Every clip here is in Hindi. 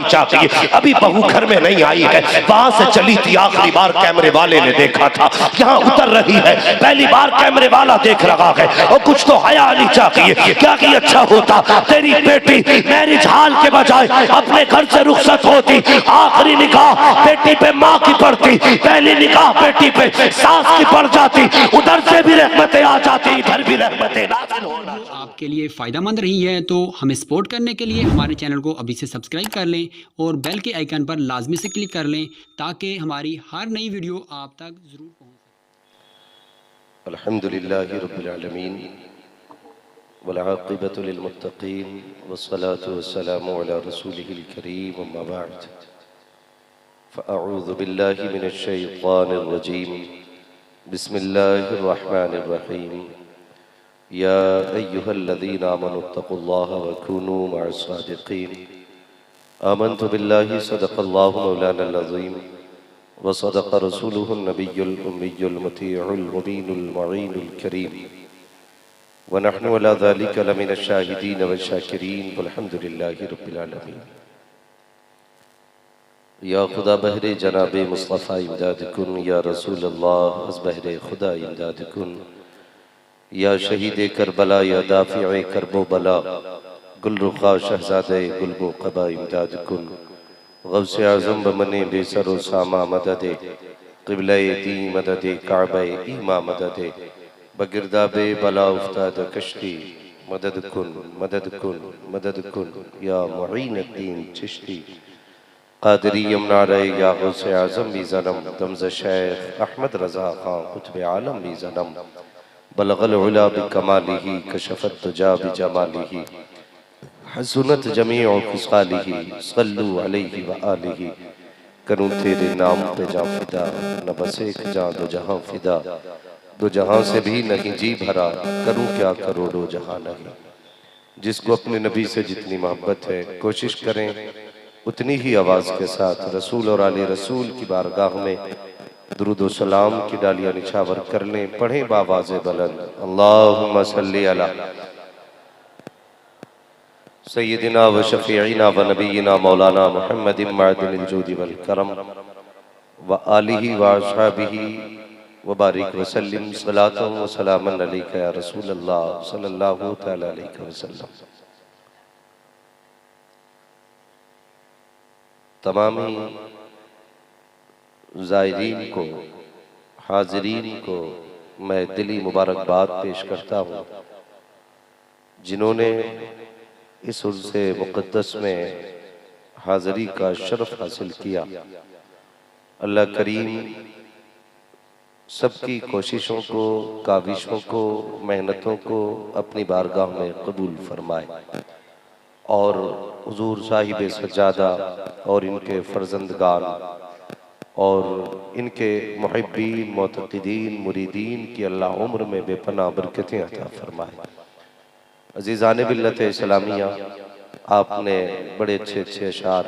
चाहिए। अभी बहू घर में नहीं आई है, वहां से चली थी, आखिरी बार कैमरे वाले ने देखा था, यहाँ उतर रही है, पहली बार कैमरे वाला देख रहा है, और कुछ तो हया आनी चाहिए। क्या कि अच्छा होता तेरी बेटी मैरिज हाल के बजाय अपने घर से रुखसत होती, आखिरी निकाह बेटी पे माँ की पड़ती, पहली निकाह बेटी पे सास की पड़ जाती, उधर से भी रहमतें आ जाती, इधर भी रहमतें नाज़िल होना। आपके लिए फ़ायदेमंद रही है तो हमें सपोर्ट करने के लिए हमारे चैनल को अभी से सब्सक्राइब कर लें और बेल के आइकन पर लाजमी से क्लिक कर लें ताकि हमारी हर नई वीडियो आप तक ज़रूर पहुँच सके। अल्हम्दुलिल्लाहि रब्बिल आलमीन वल आक़िबतु लिल मुत्तक़ीन वस्सलातु वस्सलामु अला रसूलिहिल करीम अम्मा बअद फ़अऊज़ु बिल्लाहि मिनश शैतानिर रजीम बिस्मिल्लाहिर रहमानिर रहीम या अय्युहल्लज़ीना आमनुत्तक़ुल्लाह व कूनू मअस सादिक़ीन आमन्तु बिल्लाहि सदक़ल्लाहु मौलानल अज़ीम व सदक़ रसूलुहुन नबियुल उम्मियुल मुतीउल मुबीनुल मुईनुल करीम व नहनु अला ज़ालिका लमिनश शाहिदीन व शाकिरीन वल्हम्दुलिल्लाहि रब्बिल आलमीन। या खुदा बहरे जनाबे मुस्तफ़ा इमदाद कुन, या रसूल अल्लाह अज़ बहरे खुदा इमदाद कुन, या शहीद करबला, या दाफ़िए करबो बला, गुलरुखा शहज़ादे गुलबो क़बा इमदाद कुन, गौसे आज़म बमने बेसरो सामा मददे, क़िबले दी मददे, काबे ईमा मददे, बगिरदाबे बला उफ्ताद कश्ती, मदद कुन मदद कुन मदद कुन, या मुईनुद्दीन चिश्ती क़ादिरी यमनारे, या गौसे आज़म भी ज़नम, दमज़ शेख अहमद रज़ा ख़ान कुतुब आलम भी ज़नम, बलगल उला बिकमालिही कशफ़त दुजा बिजमालिही, हसनत जमीउ ख़िसालिही, सल्लु अलैहि व आलिही। करूँ तेरे नाम पे जाँ फिदा, न बस एक जाँ दो जहाँ फिदा, दो जहाँ से भी नहीं जी भरा, करूँ क्या करोड़ों जहाँ नहीं। जिसको अपने नबी से जितनी मोहब्बत है, कोशिश करें उतनी ही आवाज़ के साथ रसूल और आले रसूल की बारगाह में दुरूद व सलाम की डालियाँ निछावर कर लें। पढ़ें बावाज़े बुलंद, अल्लाहुम्मा सल्ली अला सय्यिदिना व शफ़ीइना व नबीना मौलाना मुहम्मदिन मअदिनिल जूदि वल करम व आलिहि व अस्हाबिही व बारिक व सल्लिम सलातन व सलामन अलैका या रसूलल्लाह सल्लल्लाहु तआला अलैहि वसल्लम। तमामी ज़ायरीन को, हाज़रीन को मैं दिली मुबारकबाद पेश करता हूँ जिन्होंने इस उर्से मुक़द्दस में हाज़री का शरफ़ हासिल किया। अल्लाह करीम सबकी कोशिशों को, काविशों को, मेहनतों को अपनी बारगाह में कबूल फरमाए और हुज़ूर साहिब सज्जादा और इनके फ़र्ज़ंदगान और इनके मुहिब्बीन, मुतक़िदीन, मुरीदीन की अल्लाह उम्र में बेपनाह बरकतें अता फरमाए। अज़ीज़ान मिल्लत इस्लामिया, आपने बड़े अच्छे अच्छे अशार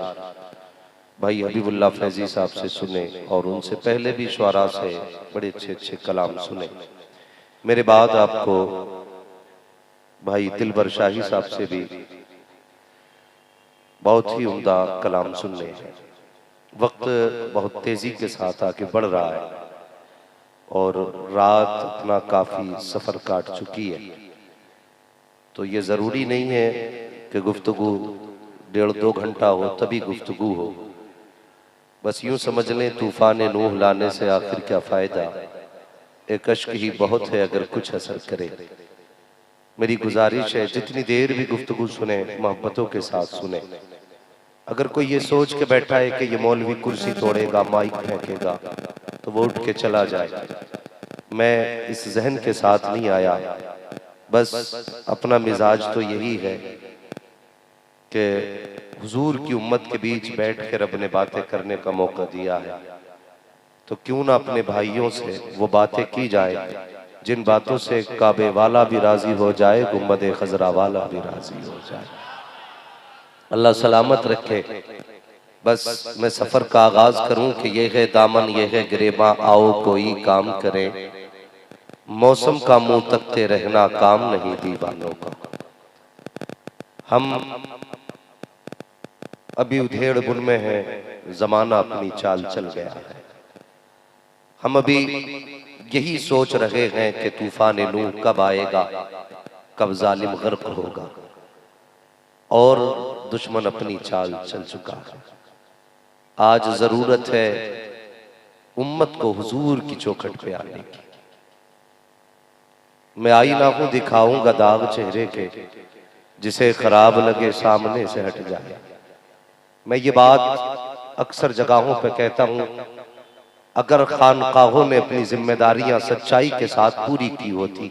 भाई हबीबुल्लाह फैज़ी साहब से सुने और उनसे पहले भी शुआरा से बड़े अच्छे अच्छे कलाम सुने। मेरे बाद आपको भाई दिलबर शाही साहब से भी बहुत ही उम्दा कलाम सुनने हैं। वक्त बहुत तेज़ी के साथ आगे बढ़ रहा है और रात अपना काफ़ी सफ़र काट चुकी है, तो ये ज़रूरी नहीं है कि गुफ्तगू 1.5-2 घंटा हो तभी गुफ्तगू हो। बस यूँ समझ लें तूफ़ान नूह लाने से आखिर क्या फ़ायदा, एक अश्क ही बहुत है अगर कुछ असर करे। मेरी गुजारिश है जितनी देर भी गुफ्तगू सुने मोहब्बतों के साथ सुने। अगर कोई ये सोच के बैठा है कि ये मौलवी कुर्सी तोड़ेगा, माइक फेंकेगा, तो वो उठ के चला जाए। मैं इस जहन के साथ नहीं आया, बस अपना मिजाज तो यही है कि हुजूर की उम्मत के बीच बैठ के रब ने बातें करने का मौका दिया है, तो क्यों ना अपने भाइयों से वो बातें की जाए जिन बातों से काबे वाला भी राजी हो जाए, गुम्बद खजरा वाला भी राजी हो जाए। अल्लाह सलामत रखे। बस मैं सफर का आगाज करूं कि ये है दामन, ये है गिरेबा, आओ कोई काम करे। मौसम का मुंह तकते रहना काम नहीं दीवानों का। हम अभी उधेड़ बुन में है, जमाना अपनी चाल चल गया है। हम अभी यही सोच रहे हैं कि तूफान नूह कब आएगा, कब जालिम गर्क होगा, और दुश्मन अपनी चाल चल चुका है। आज जरूरत है उम्मत को हुजूर की चौखट पे आने की। मैं आईना हूं दिखाऊंगा दाग चेहरे के, जिसे खराब लगे सामने से हट जाए। मैं ये बात अक्सर जगहों पे कहता हूं, अगर खानकाहों ने अपनी जिम्मेदारियां सच्चाई के साथ पूरी की होती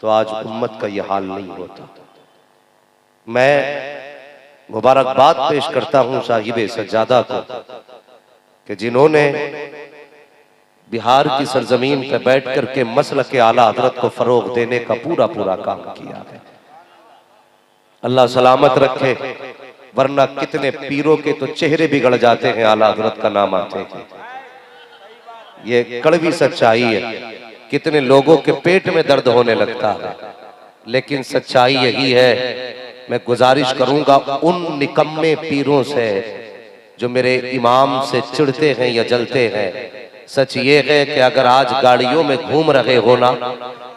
तो आज उम्मत का ये हाल नहीं होता। मैं मुबारकबाद पेश करता हूं साहिबे सज्जादा को कि जिन्होंने बिहार की सरजमीन पर बैठ करके मसलक के आला हजरत को फरोग देने का पूरा पूरा काम किया है। अल्लाह सलामत रखे, वरना कितने पीरों के तो चेहरे बिगड़ जाते हैं आला हजरत का नाम आते हैं। ये कड़वी सच्चाई है। कितने लोगों के पेट में दर्द होने लगता है, लेकिन सच्चाई यही है। मैं गुजारिश करूंगा उन निकम्मे पीरों से जो मेरे इमाम से चिढ़ते हैं या जलते हैं, सच ये है कि अगर आज गाड़ियों में घूम रहे हो ना,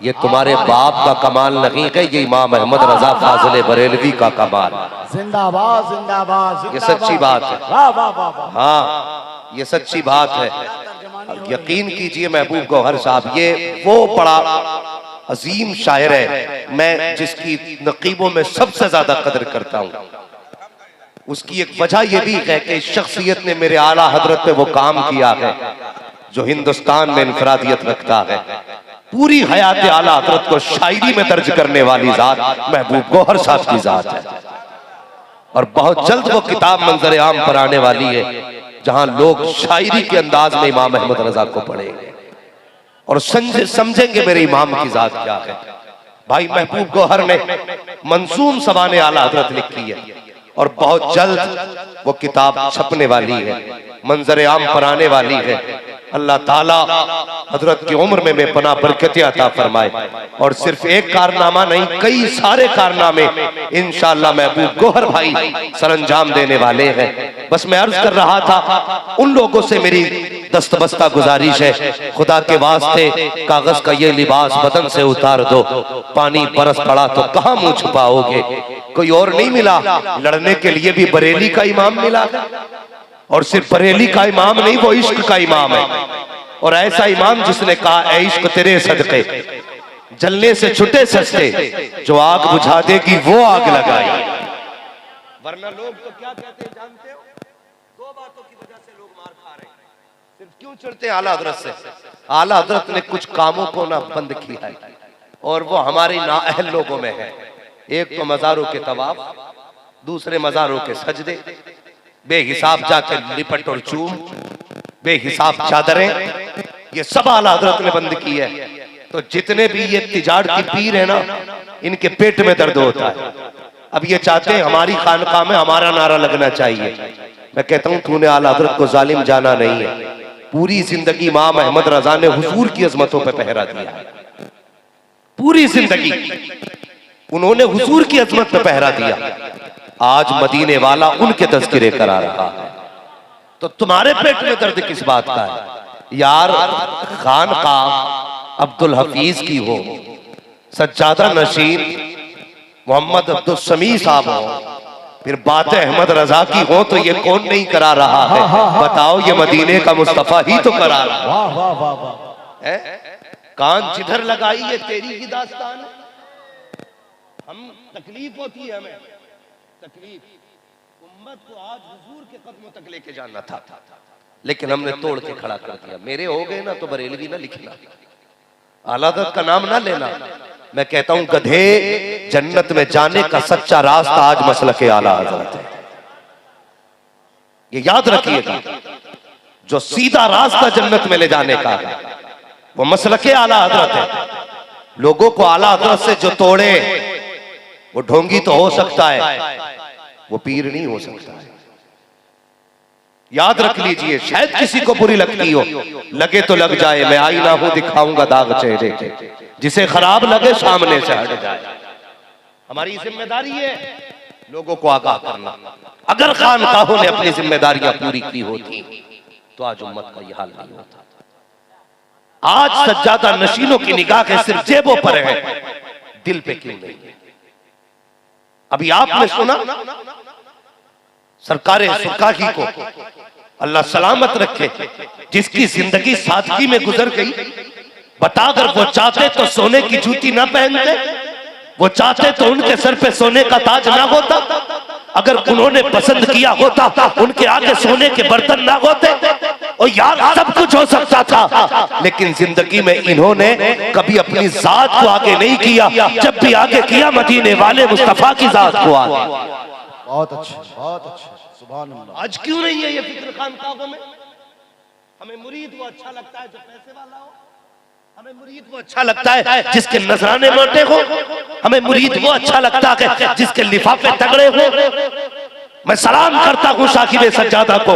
ये तुम्हारे बाप का कमाल नहीं है, ये इमाम अहमद रजा फाजिल बरेलवी का कमाल। जिंदाबाद जिंदाबाद, ये सच्ची बात है। हाँ, ये सच्ची बात है। यकीन कीजिए महबूब गौहर साहब, ये वो बड़ा अजीम शायर है, मैं जिसकी नकीबों में सबसे ज्यादा कदर करता हूँ। उसकी एक वजह यह भी है कि इस शख्सियत ने मेरे आला हजरत पे वो काम किया है जो हिंदुस्तान में इनफरादियत रखता है। पूरी हयात आला हजरत को शायरी में दर्ज करने वाली जात महबूब गौहर साहब की जात है, और बहुत जल्द वो किताब मंजर आम पर आने वाली है जहां लोग शायरी के अंदाज में इमाम अहमद रजा को पढ़ेंगे और समझेंगे मेरे इमाम की जात क्या है। भाई महबूब गौहर ने मंसूम सवाने आला हजरत लिखी है और बहुत जल्द वो किताब छपने वाली है, मंजर आम पर आने वाली है। अल्लाह ताला हजरत की उम्र में बेपनाह बरकत अता फरमाए, और सिर्फ एक कारनामा नहीं, कई सारे कारनामे इंशाअल्लाह महबूब गौहर भाई सरंजाम देने वाले हैं। बस मैं अर्ज कर रहा था, उन लोगों से मेरी दस्तबस्ता गुजारिश है, खुदा के वास्ते कागज का ये लिबास बदन से उतार दो, पानी बरस पड़ा तो कहां मुंह छुपाओगे। कोई और नहीं मिला, लड़ने के लिए भी बरेली का इमाम मिला, और सिर्फ बरेली का इमाम नहीं, वो इश्क का इमाम है। और ऐसा इमाम जिसने कहा, ऐ इश्क तेरे सदके जलने से छुटे सस्ते, जो आग बुझा देगी वो आग लगाई। वरना लोग तो क्या कहते हैं जानते हो, दो बातों की वजह से लोग मार खा रहे हैं। सिर्फ क्यों चढ़ते आला हजरत से? आला हजरत ने कुछ कामों को ना बंद किया है, और वो हमारे नाअहल लोगों में है। एक तो मज़ारों के तवाफ, दूसरे मज़ारों के सजदे, बेहिसाब जाके लिपट और चूम, बेहिसाब चादरें, ये सब आला हजरत ने बंद की है। तो जितने भी ये तिजारत की पीर है ना, इनके पेट में दर्द होता है। अब ये चाहते हैं हमारी खानकाह में हमारा नारा लगना चाहिए। मैं कहता हूं तूने आला हजरत को जालिम जाना नहीं है। पूरी जिंदगी इमाम अहमद रजा ने हुजूर की अजमतों पे पहरा दिया है, पूरी जिंदगी उन्होंने हुजूर की अजमत पे पहरा दिया। आज मदीने वाला उनके तज़किरे करा रहा है, तो तुम्हारे पेट में दर्द किस बात का है यार? खानकाह अब्दुल हफीज की हो, सज्जादा नशीन मोहम्मद अब्दुल समी साहब हो, फिर बातें अहमद रजा की हो, तो ये कौन नहीं करा रहा है? बताओ, ये मदीने का मुस्तफा ही तो करा रहा है। कान जिधर लगाई ये तेरी ही दास्तान है। हम तकलीफ होती है, हमें तकलीफ, उम्मत को आज हुजूर के कदमों तक लेके जाना था, लेकिन हमने तोड़ के खड़ा कर दिया। मेरे हो गए ना तो बरेलवी ना लिखना, आला हज़रत का नाम ना लेना। मैं कहता हूं गधे, जन्नत में जाने का सच्चा रास्ता आज मसलके आला हज़रत है। ये याद रखिएगा, जो सीधा रास्ता जन्नत में ले जाने का है वो मसलके आला हज़रत है। लोगों को आला हज़रत से जो तोड़े वो ढोंगी तो हो सकता है, वो पीर नहीं हो सकता है। याद रख लीजिए, शायद किसी को बुरी लगती हो, लगे तो लग जाए। मैं आईना हूं दिखाऊंगा दाग चेहरे के, जिसे खराब लगे सामने से हट जाए। हमारी जिम्मेदारी है लोगों को आगाह करना। अगर खानकाहों ने अपनी जिम्मेदारियां पूरी की होती तो आज उम्मत का यह हाल नहीं होता। आज सज्जादा नशीनों की निगाहें सिर्फ जेबों पर है, दिल पे क्यों नहीं? अभी आपने सुना सरकारे सुरकाही को अल्लाह सलामत रखे, जिसकी जिंदगी सादगी में गुजर गई, बता अगर वो चाहते तो सोने की जूती ना पहनते, वो चाहते तो उनके सर पे सोने का ताज ना होता, अगर उन्होंने पसंद किया होता उनके आगे सोने के बर्तन ना होते, और यार सब कुछ हो सकता था। लेकिन जिंदगी में इन्होंने कभी अपनी जात को आगे नहीं किया, जब भी आगे किया मदीने वाले मुस्तफा की जात को आगे। बहुत अच्छे, बहुत अच्छे, सुभान अल्लाह। आज क्यों नहीं है ये फिक्र खानकाहों में? हमें मुरीद वो अच्छा लगता है जो पैसे वाला हो, हमें मुरीद वो अच्छा लगता है जिसके नजराने मोटे हो, हमें मुरीद वो अच्छा लगता है जिसके लिफाफे तगड़े हो। मैं सलाम करता हूँ साकिब सज्जादा को,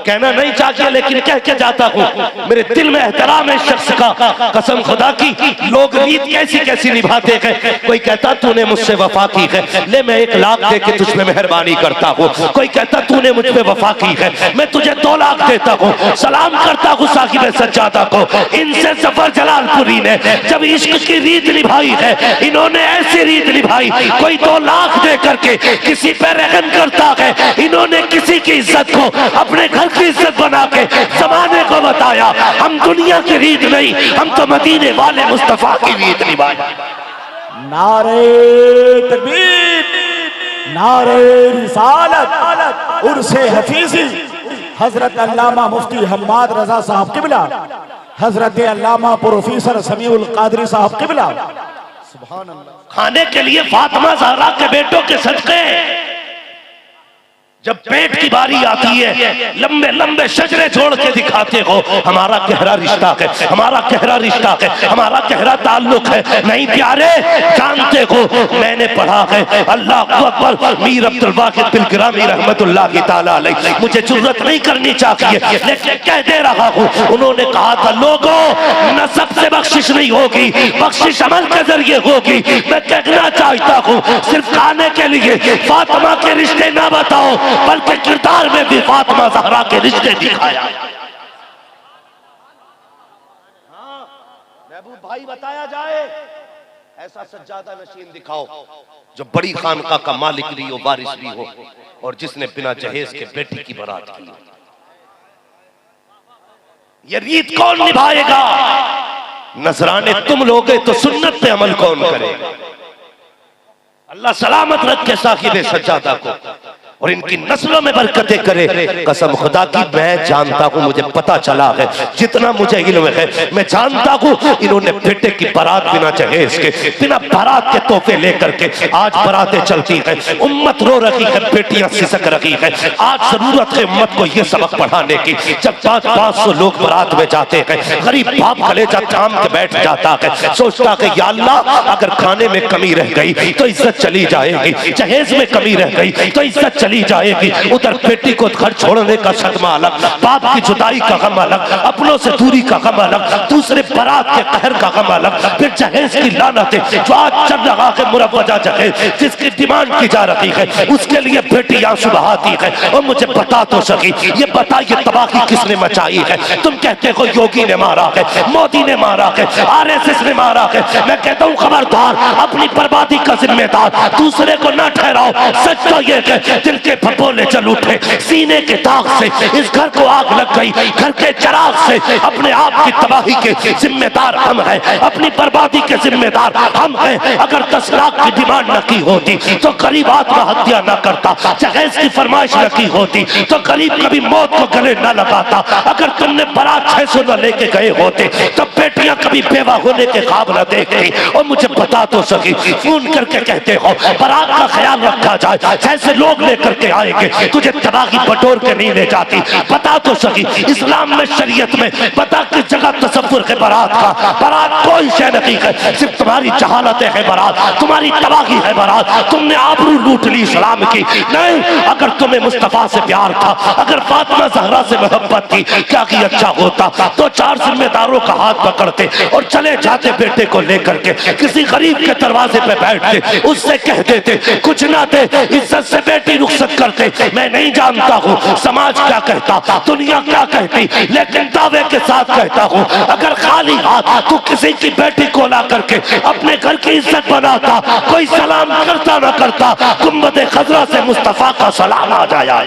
कहना नहीं चाहिए लेकिन कह के जाता हूँ, मेरे दिल में एहतराम है इस शख्स का, कसम खुदा की। लोग रीत कैसी कैसी निभाते हैं, कोई कहता तूने मुझसे वफा की है, ले मैं 1 लाख दे के तुझ पे मेहरबानी करता हूँ, कोई कहता तूने मुझ पे वफा की है, मैं तुझे 2 लाख देता हूँ। सलाम करता हूँ साकिब सज्जादा को, इनसे जफर जलालपुरी ने जब इश्क की रीत निभाई है, इन्होंने ऐसी रीत निभाई, कोई 2 लाख दे करके किसी पे रहम करता है, इन्होंने किसी की इज्जत को अपने घर की इज्जत बना के जमाने को बताया, हम दुनिया की रीत नहीं, हम तो मदीने वाले मुस्तफा की रीत निभाए। नारे तकबीर, नारे रिसालत, उर्से हफीजी, हजरत अल्लामा मुफ्ती हम्माद रजा साहब किबला, हजरत अल्लामा प्रोफेसर समीउल कादरी साहब किबला, सुभान अल्लाह। खाने के लिए फातिमा ज़हरा के बेटों के सदके जब पेट की बारी आती है, लंबे लंबे शजरे छोड़ के दिखाते हो हमारा गहरा रिश्ता है, हमारा गहरा रिश्ता है, हमारा गहरा ताल्लुक है। नहीं प्यारे, जानते हो मैंने पढ़ा है, अल्लाह अकबर, मीर अब्दुल वाहिद बिलगिरामी रहमतुल्लाह ताला अलैह, मुझे जुर्रत नहीं करनी चाहिए लेकिन कह दे रहा हूँ, उन्होंने कहा था लोगों नसब से बख्शिश नहीं होगी, बख्शिश अमल के जरिए होगी। मैं कहना चाहता हूँ सिर्फ खाने के लिए फातिमा के रिश्ते ना बताओ, बल्कि किरदार में भी फातिमा ज़हरा के रिश्ते दिखाया। महबूब भाई बताया जाए, ऐसा सज्जादा नशीन दिखाओ जो बड़ी खानका का मालिक भी हो, वारिस भी हो, और जिसने बिना जहेज के बेटी की बारात की। ये रीत कौन निभाएगा? नजराने तुम लोगे तो सुन्नत पे अमल कौन करेगा? अल्लाह सलामत रखे साहिब सज्जादा को और इनकी नस्लों में बरकतें करे। कसम खुदा की मैं जानता हूँ, मुझे पता चला है, जितना मुझे इल्म है, मैं जानता हूँ इन्होंने बेटे की बारात बिना जहेज के, बिना बारात के तोहफे लेकर के आज बारातें चलती है, उम्मत रो रही है, बेटियां सिसक रही है। आज जरूरत है उम्मत को ये सबक पढ़ाने की। जब 500 लोग बारात में जाते हैं, गरीब बाप कलेजा थाम के बैठ जाता है, सोचता है या अल्लाह अगर खाने में कमी रह गई तो इज्जत चली जाएगी, जहेज में कमी रह गई तो इज्जत चली जाएगी। उधर बेटी को घर छोड़ने का सदमा अलग, बाप की जुदाई का गम अलग, अपनों से दूरी का गम अलग, दूसरे बारात के कहर का गम अलग, फिर जहेज की लानत जो आज चल रहा है, मुरव्वजा जहेज जिसकी डिमांड की जा रही है, उसके लिए बेटी आंसू बहाती है। और मुझे बता तो सकी, ये बताइए तबाही किसने मचाई है? तुम कहते हो योगी ने मारा है, मोदी ने मारा है, RSS ने मारा है। मैं कहता हूँ खबरदार, अपनी बर्बादी का जिम्मेदार दूसरे को ना ठहराओ। सच तो ये दिल के फपोले चल उठे, सीने के दाग से इस घर को आग लग गई, घर के चिराग से अपने आप की तबाही के जिम्मेदार हम हैं, अपनी बर्बादी के जिम्मेदार हम हैं। अगर 10 लाख की डिमांड न की होती तो गरीब आत्महत्या न करता, जहेज की फरमाइश न की होती तो गरीब कभी मौत को गले न लगाता, अगर तुमने बारात 600 न लेके गए होते तो बेटियां कभी बेवा होने के ख्वाब न देखती। और मुझे बता तो सकी, फोन करके कहते हो बारात का ख्याल रखा जाए, जैसे लोग लेकर लेकर के आएंगे, तुझे तबाही बटोर के नहीं ले जाती। बता तो सही इस्लाम में, शरीयत में बता किस जगह तसव्वुर है बारात का? बारात कोई शय नहीं है, सिर्फ तुम्हारी जहालतें है बारात, तुम्हारी तबाही है बारात। तुमने आबरू लूट ली इस्लाम की। नहीं, अगर तुम्हें मुस्तफा से प्यार था, अगर फातिमा ज़हरा से मोहब्बत थी, क्या कि अच्छा होता तो 4 जिम्मेदारों का हाथ पकड़ते और चले जाते बेटे को लेकर के, किसी गरीब के दरवाजे पे बैठते, उससे कह देते कुछ ना दे, इज्जत से बेटी रुखसत करते। मैं नहीं जानता हूँ समाज क्या कहता, दुनिया क्या कहती, लेकिन दावे के साथ कहता हूँ, अगर खाली हाथ तू किसी की बेटी को ला करके अपने घर की इज्जत बनाता, कोई सलाम करता ना करता, गुंबद खजरा से मुस्तफा का सलाम आ जाया।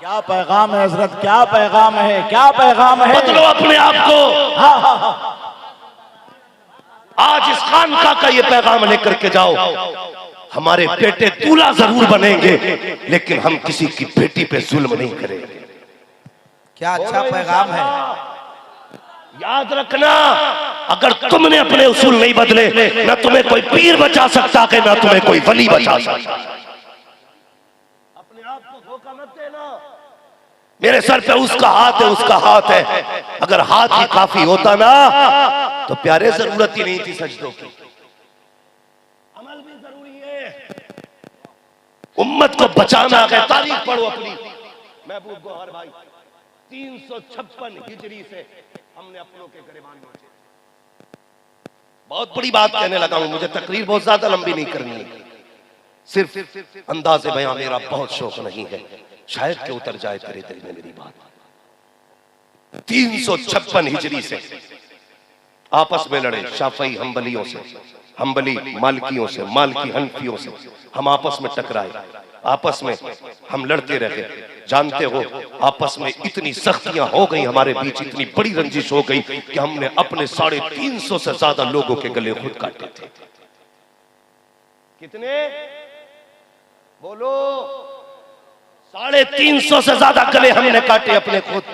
क्या पैगाम है हजरत, क्या पैगाम है, क्या पैगाम है। बदलो अपने आप को। आज इस खानका का ये पैगाम लेकर के जाओ, हमारे बेटे दूल्हा जरूर बनेंगे, लेकिन हम किसी की बेटी पे जुल्म नहीं करेंगे। क्या अच्छा पैगाम है। याद रखना, अगर तुमने अपने उसूल नहीं बदले, ना तुम्हें कोई पीर बचा सकता है, ना तुम्हें कोई वली बचा सकता। अपने आप को धोखा मत देना। मेरे सर पे उसका हाथ है, उसका हाथ है। अगर हाथ ही काफी होता ना तो प्यारे जरूरत ही नहीं थी सजदों की। अमल भी जरूरी है, उम्मत को बचाना है। तारीख पढ़ो अपनी, महबूब गौहर भाई, 356 हिजरी से हमने अपनों के गिरबान नोचे। बहुत बड़ी बात कहने लगा हूं, मुझे तकरीर बहुत ज्यादा लंबी नहीं करनी है, सिर्फ अंदाज़े बयां मेरा बहुत शौक नहीं है, शायद के उतर जाए तेरे दिल में मेरी बात। 356 हिजरी से आपस में लड़े, शाफई हम्बलियों से, हम्बली मालकियों से, मालकी हनफियों से, हम आपस में टकराए, आपस में हम लड़ते रहे। जानते हो आपस में इतनी सख्तियां हो गई, हमारे बीच इतनी बड़ी रंजिश हो गई कि हमने अपने 350 से ज्यादा लोगों के गले खुद काटे थे। कितने बोलो? 350 से ज्यादा गले हमने काटे अपने खुद।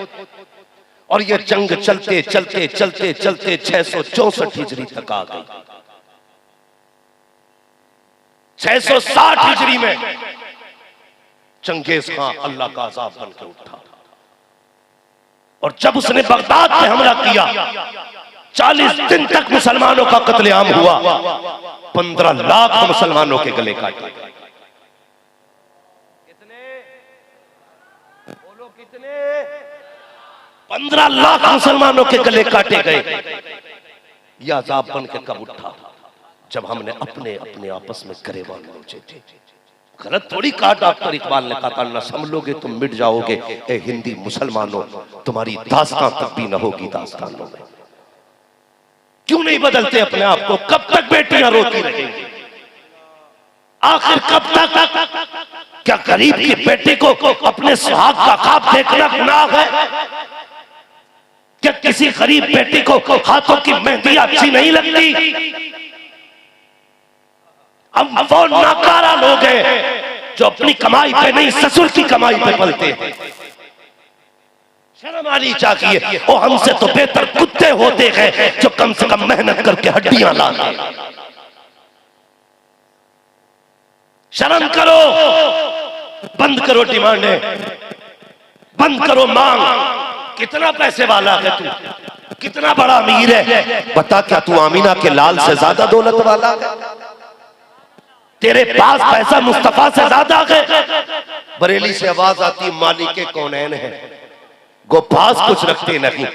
और ये जंग चलते चलते चलते चलते 664 हिजरी तक आ गई। 660 हिजरी में चंगेज खां अल्लाह का अज़ाब बन के उठा, और जब उसने बगदाद पे हमला किया, 40 दिन तक मुसलमानों का कत्लेआम हुआ, 15 लाख मुसलमानों के गले काटे। कितने बोलो, कितने? 15 लाख मुसलमानों के गले काटे गए। यह अज़ाब बन के कब उठा? जब हमने अपने अपने आपस में गरेबान नोचे थे। गलत थोड़ी कहा डॉक्टर इकबाल ने कहा ना संभलोगे तुम मिट जाओगे, ए हिंदी मुसलमानों तुम्हारी दास्तां तक भी न होगी दास्तानों में। क्यों नहीं बदलते अपने आप को? कब तक बेटियां रोती रहेंगी? आखिर कब तक? क्या गरीब की बेटी को अपने सुहाग का ख्वाब देखना गुनाह है? क्या किसी गरीब बेटी को हाथों की मेहंदी अच्छी नहीं लगती? हम वो नाकारा लोग हैं जो अपनी कमाई पे नहीं ससुर की कमाई पे पलते हैं। शर्म आनी चाहिए। वो हमसे तो बेहतर कुत्ते होते हैं जो कम से कम मेहनत करके हड्डियां लाते। शर्म करो, बंद करो डिमांडें, बंद करो मांग। कितना पैसे वाला है तू? कितना बड़ा अमीर है? बता, क्या तू आमीना के लाल से ज्यादा दौलत वाला है? तेरे पास पैसा मुस्तफा से ज्यादा है? बरेली से आवाज आती मालिक कौनैन है, गो पास कुछ रखते नहीं,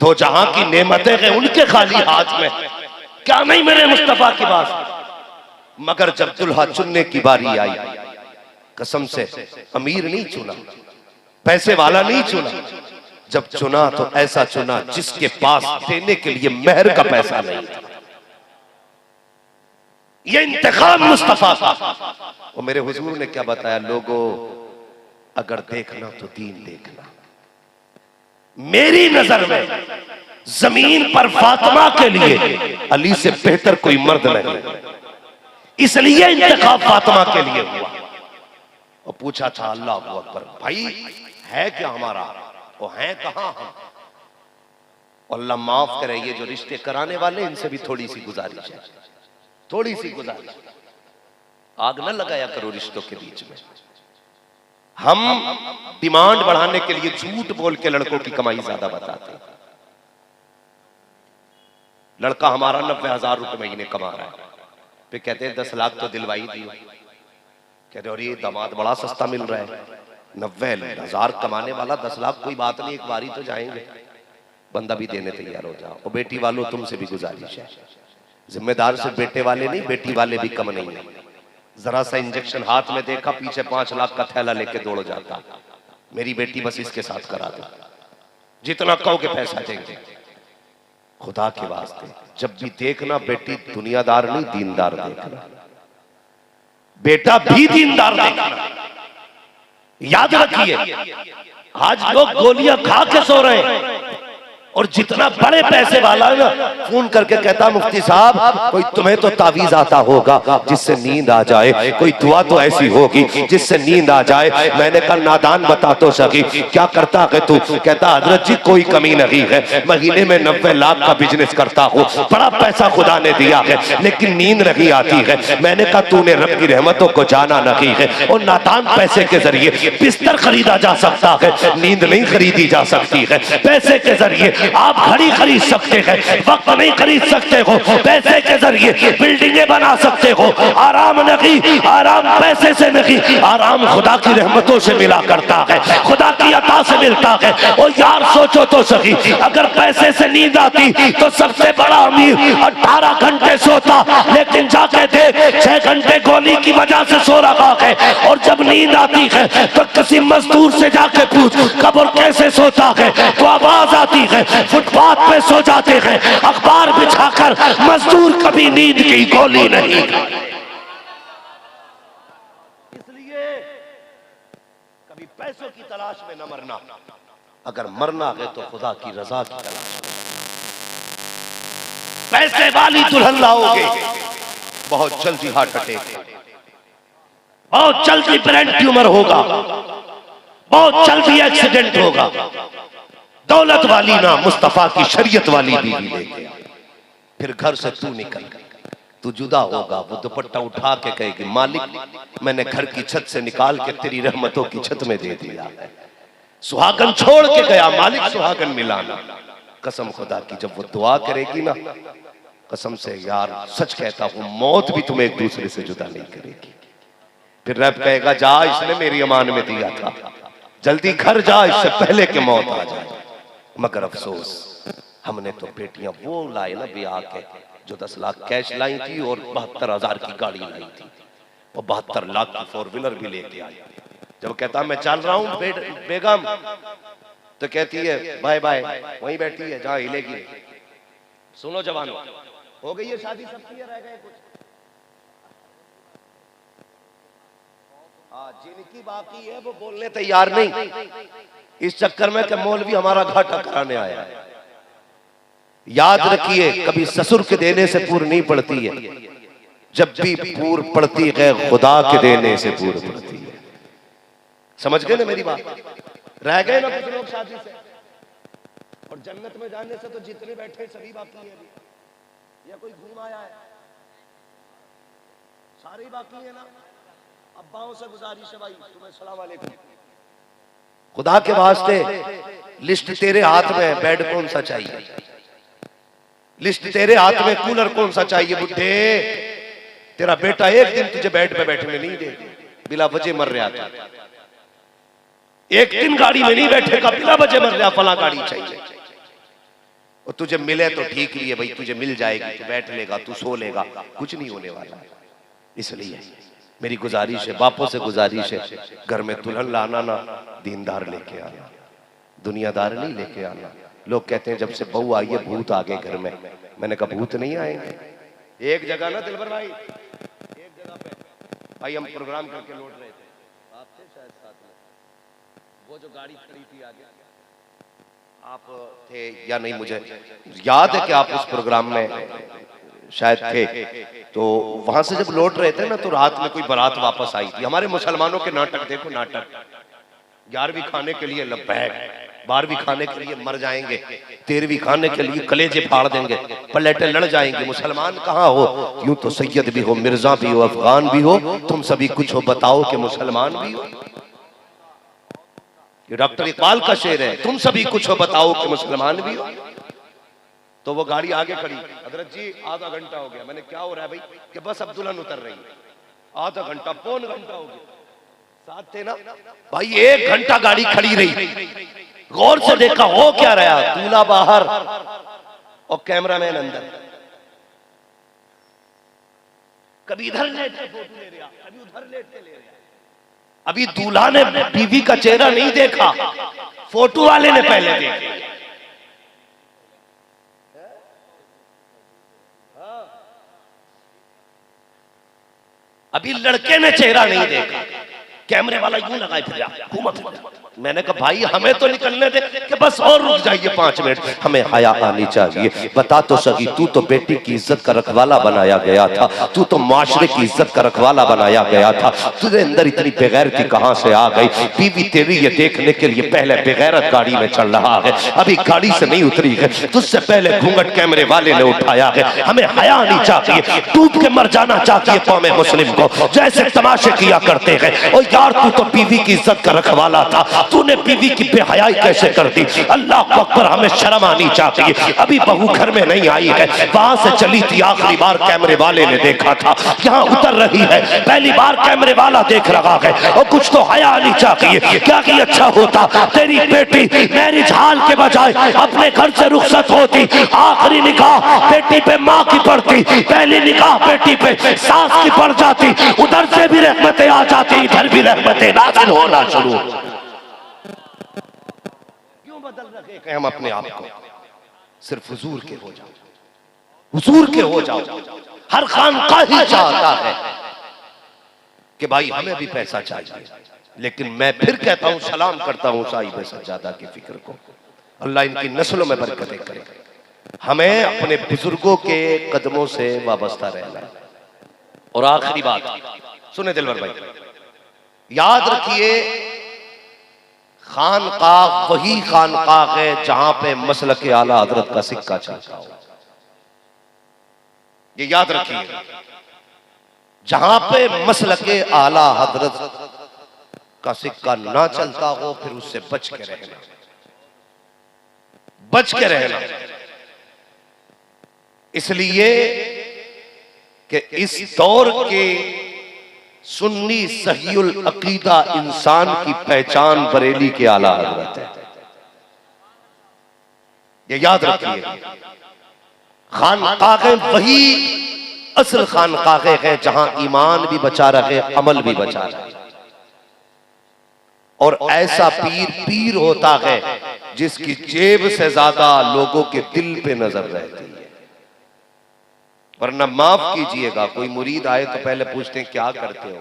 दो जहां की नेमतें हैं उनके खाली हाथ में, क्या नहीं मेरे मुस्तफा की बात। मगर जब दुल्हा चुनने की बारी आई, कसम से अमीर नहीं चुना, पैसे वाला नहीं चुना। जब चुना तो ऐसा चुना जिसके पास देने के लिए मेहर का पैसा नहीं था। ये इंतखाब मुस्तफा का। और मेरे हुजूर ने क्या बताया? लोगों अगर देखना तो दीन देखना। मेरी नजर में जमीन पर फातिमा के लिए अली से बेहतर कोई मर्द नहीं, इसलिए इंतखाब फातिमा के लिए हुआ। और पूछा था अल्लाह अकबर, भाई है क्या हमारा? वो है कहां हम? अल्लाह माफ करे, ये जो रिश्ते कराने वाले इनसे भी थोड़ी सी गुजारिश है, थोड़ी सी गुजारिश। आग न लगाया करो रिश्तों के बीच में। हम डिमांड बढ़ाने के लिए झूठ बोल के लड़कों की कमाई ज्यादा बताते हैं। लड़का हमारा 90,000 रुपए महीने कमा रहा है, फिर कहते हैं 10 लाख तो दिलवाई दी। कहते और ये दामाद बड़ा सस्ता मिल रहा है। 90,000 कमाने वाला 10 लाख कोई बात नहीं, एक बारी तो जाएंगे। बंदा भी देने तैयार हो जाओ। और बेटी वालों तुमसे भी गुजारिश है, जिम्मेदार सिर्फ बेटे वाले नहीं, बेटी वाले भी कम नहीं है। जरा सा इंजेक्शन हाथ में देखा, पीछे 5 लाख का थैला लेके दौड़ जाता। मेरी बेटी बस इसके साथ करा दो, जितना कहोगे पैसा देंगे। खुदा के वास्ते जब भी देखना बेटी दुनियादार नहीं दीनदार देखना, बेटा भी दीनदार देखना। याद रखिए, आज लोग गोलियां खा के सो रहे हैं और जितना बड़े पैसे वाला है ना, फोन करके कहता मुफ्ती साहब कोई तुम्हें तो तावीज आता होगा जिससे नींद आ जाए, कोई दुआ तो ऐसी होगी जिससे नींद आ जाए। मैंने कहा नादान बता तो सकी क्या करता है तू? कहता हजरत जी कोई कमी नहीं है, महीने में 90 लाख का बिजनेस करता हूँ, बड़ा पैसा खुदा ने दिया है, लेकिन नींद नहीं आती है। मैंने कहा तूने रब की रहमतों को जाना नहीं है, और नादान पैसे के जरिए बिस्तर खरीदा जा सकता है, नींद नहीं खरीदी जा सकती है। पैसे के जरिए आप घड़ी खरीद सकते हैं, वक्त नहीं खरीद सकते हो। पैसे के जरिए बिल्डिंगें बना सकते हो, आराम नहीं, आराम पैसे से नहीं, आराम खुदा की रहमतों से मिला करता है, खुदा की अता से मिलता है। और यार सोचो तो सही, अगर पैसे से नींद आती तो सबसे बड़ा अमीर 18 घंटे सोता, लेकिन जाके देख 6 घंटे गोली की वजह से सो रहा है। और जब नींद आती है तो किसी मजदूर से जाके पूछ कब्र कैसे सोता है, तो आवाज आती है फुटपाथ पे सो जाते हैं, अखबार बिछाकर। मजदूर कभी नींद की गोली नहीं। इसलिए कभी पैसों की तलाश में न मरना, अगर मरना है तो खुदा की रजा की तलाश में। पैसे वाली दुल्हन लाओगे, बहुत जल्दी हार्ट अटैक, बहुत जल्दी ब्रेन ट्यूमर होगा, बहुत जल्दी एक्सीडेंट होगा। दौलत वाली ना, मुस्तफा की शरीयत वाली बीवी लेके फिर घर से तू निकल, तू जुदा होगा। वो दुपट्टा उठा के कहेगी मालिक मैंने घर की छत से निकाल के तेरी रहमतों की छत में दे दिया। सुहागन छोड़ के गया, मालिक सुहागन मिलाना। कसम खुदा की जब वो दुआ करेगी ना, कसम से यार सच कहता हूं, मौत भी तुम्हें एक दूसरे से जुदा नहीं करेगी। फिर रब कहेगा जा, इसने मेरी अमान में दिया था, जल्दी घर जा इससे पहले कि मौत आ जाए। मगर अफसोस हमने तो बेटियां वो लाई ना ब्याह के, जो 10 लाख कैश लाई थी और 72,000 की गाड़ी लाई थी, और 72 लाख की 4 व्हीलर भी लेके आई। जब कहता मैं चल रहा हूं बेगम, तो कहती है बाय बाय, वहीं बैठी है जहां हिलेगी। सुनो जवानों, हो गई है शादी सबकी, रह गए कुछ? हाँ, जिनकी बाकी है वो बोलने तैयार नहीं, इस चक्कर में कि मौलवी हमारा घाटा कराने आया है। याद रखिए कभी ससुर के देने से पूर नहीं पड़ती है, जब भी पूर पड़ती है खुदा के देने से पूर पड़ती है। समझ गए ना मेरी बात? रह गए ना कुछ लोग शादी से, और जन्नत में जाने से तो जितने बैठे सभी बाकी है अभी। या कोई घूम आया है? सारे बाकी है ना। अब्बाओं से गुजारिश है भाई, तुम्हें सलाम अलैकुम। खुदा के वास्ते लिस्ट तेरे हाथ में है, बेड कौन सा चाहिए? लिस्ट तेरे हाथ में, कूलर कौन सा चाहिए? बुढ़े तेरा बेटा एक दिन तुझे बेड पे बैठने नहीं दे, बिला वजह मर रहा था। एक दिन गाड़ी में नहीं बैठेगा, बिला वजह मर रहा, फला गाड़ी चाहिए। और तुझे मिले तो ठीक ही है भाई, तुझे मिल जाएगी, तू बैठ लेगा, तू सो लेगा, कुछ नहीं होने वाला। इसलिए मेरी गुजारिश है, बापों से गुजारिश है, घर में दुल्हन लाना ना दीनदार लेके आना, दुनियादार नहीं लेके आना। लोग कहते हैं जब से बहू आई है भूत आ गए घर में। मैंने कहा भूत नहीं आएंगे। एक जगह ना दिलबर भाई, एक जगह पे भाई हम प्रोग्राम करके लौट रहे थे, आप थे शायद साथ में, वो जो गाड़ी खड़ी थी आगे, आप थे या नहीं मुझे याद है कि आप उस प्रोग्राम में शायद थे। तो वहां से जब लौट रहे थे ना, तो रात में कोई बारात वापस आई थी। हमारे मुसलमानों के नाटक देखो, नाटक 11वीं खाने के लिए लब्बैक, 12वीं खाने के लिए मर जाएंगे, 13वीं खाने के लिए कलेजे फाड़ देंगे, प्लेटें लड़ जाएंगे। मुसलमान कहाँ हो? यूं तो सैयद भी हो, मिर्जा भी हो, अफगान भी हो, तुम सभी कुछ हो, बताओ कि मुसलमान भी हो। ये डॉक्टर इकबाल का शेर है, तुम सभी कुछ हो, बताओ कि मुसलमान भी हो। तो वो गाड़ी आगे खड़ी, हजरत जी आधा घंटा हो गया। मैंने क्या हो रहा है भाई? कि बस अब दुल्हन उतर रही है। आधा घंटा, पौन घंटा हो गया। साथ थे ना भाई, 1 घंटा गाड़ी खड़ी रही। गौर से देखा हो क्या रहा, दूल्हा बाहर और कैमरामैन अंदर। कभी इधर लेट के फोटो ले रहा, कभी उधर लेट के ले रहा। अभी दूल्हा ने बीवी का चेहरा नहीं देखा, फोटो वाले ने पहले देखा। अभी लड़के ने चेहरा नहीं देखा, कैमरे वाला यूं लगाए फिर। मैंने कहा भाई हमें तो निकलने दे, कि बस और रुक जाइए 5 मिनट, हमें हया आनी चाहिए। बता तो सही, तू तो बेटी की इज्जत का रखवाला बनाया गया था, तू तो माशरे की इज्जत का रखवाला बनाया गया था, तुझे अंदर इतनी बेगैरती कहां से आ गई? बीवी तेरी ये देखने के लिए पहले बेगैरत गाड़ी में चल रहा है, अभी गाड़ी से नहीं उतरी है, तुझसे पहले घूंघट कैमरे वाले ने उठाया है। हमें हया आनी चाहिए, डूब के मर जाना चाहिए कौम मुस्लिम को, जैसे तमाशे किया करते हैं। और यार तू तो बीवी की इज्जत का रखवाला था, तूने बीवी की बेहयाई कैसे कर दी? अल्लाह अकबर, हमें शर्म आनी चाहिए। अभी बहू घर में नहीं आई है, वहां से चली थी, आखिरी बार कैमरे वाले ने देखा था, यहाँ उतर रही है, पहली बार कैमरे वाला देख रहा है, और कुछ तो हया आनी चाहिए। क्या कि अच्छा होता तेरी बेटी मैरिज हाल के बजाय अपने घर से रुखसत होती, आखिरी निकाह बेटी पे माँ की पड़ती, पहली निकाह बेटी पे सास की पड़ जाती, उधर से भी रहमतें आ जाती, इधर भी रहमतें नाज़िल होना शुरू। क्यों बदल रखे हैं हम अपने आप को? सिर्फ हुजूर के हो जाओ, हुजूर के हो जाओ। हर खानका ही चाहता है कि भाई हमें भी पैसा चाहिए, लेकिन मैं फिर कहता हूं, सलाम करता हूं साहिब सज्जादा की फिक्र को, अल्लाह इनकी नस्लों में बरकतें करे। हमें अपने बुजुर्गों के कदमों से वाबस्ता रहना है। और आखिरी बात सुने दिलवर भाई, याद रखिए, खानकाह वही खानकाह है जहां पे मसलक आला हजरत का सिक्का चलता हो। ये याद रखिए, जहां पे मसलक आला हजरत का सिक्का ना चलता हो, फिर उससे बच के रहना, बच के रहना। इसलिए कि इस दौर के सुन्नी सहीउल अकीदा इंसान की पहचान बरेली के आला हजरत है, ये याद रखिए। खानकाहें वही असल खानकाहें हैं जहां ईमान भी बचा रहे, अमल भी बचा रहे। और ऐसा पीर पीर होता है जिसकी जेब से ज्यादा लोगों के दिल पे नजर रहती है। वरना माफ कीजिएगा, कोई मुरीद आए तो पहले पूछते हैं क्या करते हो?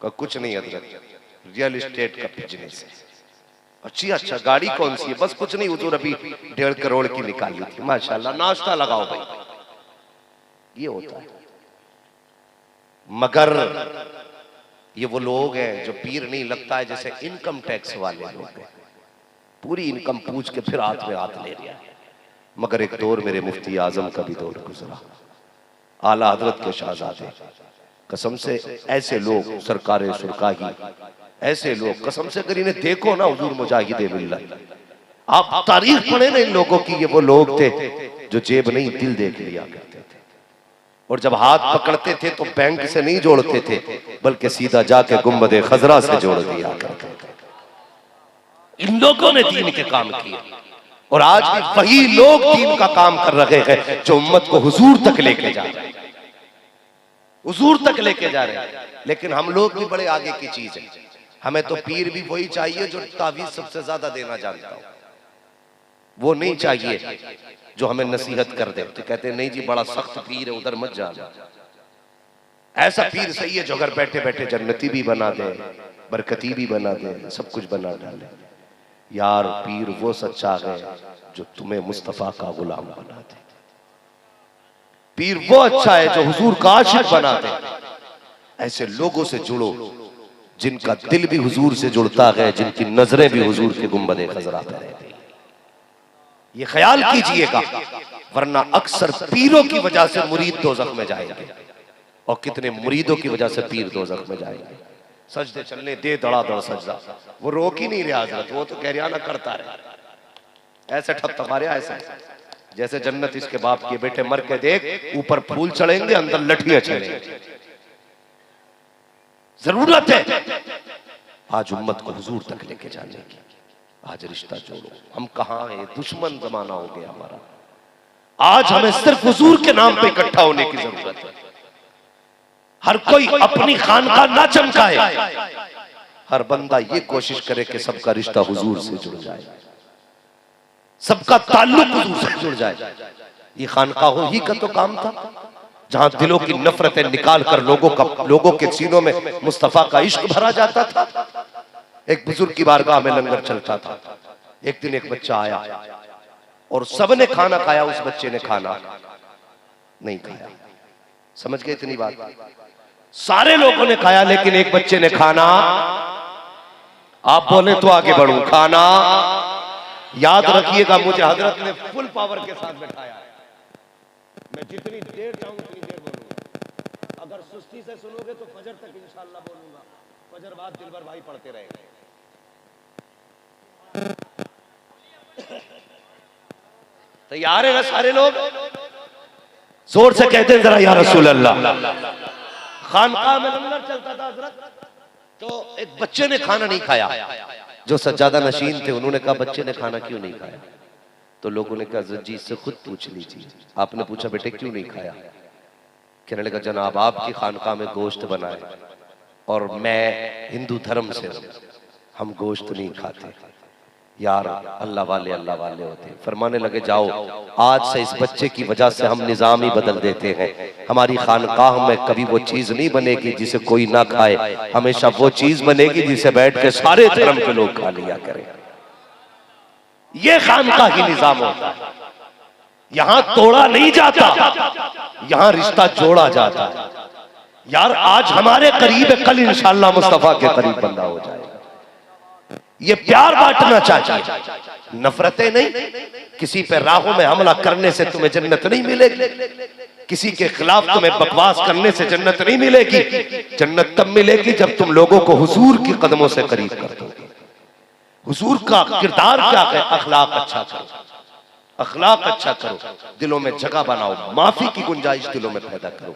का कुछ नहीं हजरत, रियल एस्टेट का बिजनेस है। अच्छा गाड़ी कौन सी है? बस कुछ नहीं हुजूर, अभी 1.5 करोड़ की निकाली थी, माशाल्लाह, नाश्ता लगाओ भाई। ये होता है। मगर ये वो लोग हैं जो पीर नहीं लगता है, जैसे इनकम टैक्स वाले लोग हैं, पूरी इनकम पूछ के फिर हाथ में हाथ ले लिया। मगर एक दौर मेरे मुफ्ती आजम का भी दौर गुजरा, आला हजरत के शहजादे, कसम से ऐसे लोग, सरकारे सुरकाही, ऐसे लोग कसम से अगर इन्हें देखो ना, हुजूर मुजाहिदे मिल्लत, आप तारीख पढ़े ना इन लोगों की, ये वो लोग थे जो जेब नहीं दिल देख लिया करते थे। और जब हाथ पकड़ते थे तो बैंक से नहीं जोड़ते थे, बल्कि सीधा जाके गुंबदे खजरा से जोड़ दिया करते थे। इन लोगों ने दीन के काम किए, और आज भी वही लोग दीन का काम कर रहे हैं जो उम्मत को हुजूर तक लेके जा रहे हैं, हुजूर तक लेके जा रहे हैं। लेकिन हम लोग भी बड़े आगे की चीज है, हमें तो पीर भी वही चाहिए जो तावीज सबसे ज्यादा देना जानता हो, वो नहीं चाहिए जो हमें नसीहत कर दे। तो कहते नहीं जी बड़ा सख्त पीर है, उधर मत जाना। ऐसा पीर सही है जो अगर बैठे बैठे जन्नती भी बना दे, बरकती भी बना दे, सब कुछ बना डाले। यार पीर वो सच्चा है जो तुम्हें मुस्तफा का गुलाम बना दे। पीर वो अच्छा है जो हुजूर का आशिक बना दे। ऐसे लोगों से जुड़ो जिनका दिल भी हुजूर से जुड़ता है, जिनकी नजरें भी हुजूर के गुंबदे खजरा पे रहती। ये ख्याल कीजिएगा, वरना अक्सर पीरों की वजह से मुरीद दोज़ख में जाएंगे और कितने मुरीदों की वजह से पीर दोज़ख में जाएंगे। सजदे चलने दे, धड़ाधड़ सजदा, वो रोक ही नहीं रहा हजरत, वो तो कहरियाना करता रहे, ऐसे ठपठपा रहा ऐसे जैसे जन्नत इसके बाप के बेटे मर के देख, ऊपर फूल चढ़ेंगे अंदर लठियां चढ़ेंगे। जरूरत है आज उम्मत को हुजूर तक लेके जाने की। आज रिश्ता जोड़ो, हम कहां हैं, दुश्मन जमाना हो गया हमारा। आज हमें सिर्फ हुजूर के नाम पे इकट्ठा होने की जरूरत है। हर कोई अपनी खानका ना चमकाए, हर बंदा ये कोशिश करे कि सबका रिश्ता हुजूर से जुड़ जाए, सबका ताल्लुक हुजूर से जुड़ जाए। ये खानकाहों ही का तो काम था, जहां दिलों की नफरतें निकाल कर लोगों के सीनों में मुस्तफा का इश्क भरा जाता था। एक बुजुर्ग की बारगाह में लंगर चलता था। एक दिन एक बच्चा आया और सबने खाना खाया, उस बच्चे ने खाना नहीं खाया। समझ गए इतनी बात? सारे लोगों ने खाया लेकिन एक बच्चे ने खाना, आप बोले तो आगे बढ़ूं, खाना याद रखिएगा, मुझे हजरत ने फुल पावर के साथ बैठाया है। मैं जितनी देर चाहूं उतनी देर बोलूंगा। अगर सुस्ती से सुनोगे तो फजर तक इंशाअल्लाह बोलूंगा, फजर बाद दिल भर भाई पढ़ते रहेंगे। तैयार है ना सारे लोग? जोर से कहते हैं जरा या रसूल अल्लाह। खानकाह में लंगर चलता था हजरत, तो एक बच्चे ने खाना नहीं खाया। जो सज्जादा नशीन थे उन्होंने कहा बच्चे ने खाना क्यों नहीं खाया? तो लोगों ने कहा हजरत जी इससे खुद पूछ लीजिए। आपने पूछा बेटे क्यों नहीं खाया? कहने लगा जनाब आपकी खानकाह में गोश्त बना है और मैं हिंदू धर्म से हूं, हम गोश्त नहीं खाते। यार अल्लाह वाले होते। फरमाने लगे जाओ आज से इस बच्चे की वजह से हम निजाम ही बदल देते हैं। हमारी खानकाह में कभी वो चीज नहीं बनेगी जिसे कोई ना खाए, हमेशा वो चीज बनेगी जिसे बैठ के सारे धर्म के लोग खा लिया करें। ये खानकाह की निजाम होता है। यहां तोड़ा नहीं जाता, यहां रिश्ता जोड़ा जाता है। यार आज हमारे करीब है, कल इंशाअल्लाह मुस्तफा के करीब बंदा हो जाएगा। ये प्यार बांटना चाहिए, नफरतें नहीं। किसी पे राहों में हमला करने से तुम्हें जन्नत नहीं मिलेगी, किसी के खिलाफ तुम्हें बकवास करने से जन्नत नहीं मिलेगी। जन्नत तब मिलेगी जब तुम लोगों को हुजूर की कदमों से करीब कर दोगे। हुजूर का किरदार क्या है? अखलाक अच्छा करो, अखलाक अच्छा करो, दिलों में जगह बनाओ, माफी की गुंजाइश दिलों में पैदा करो।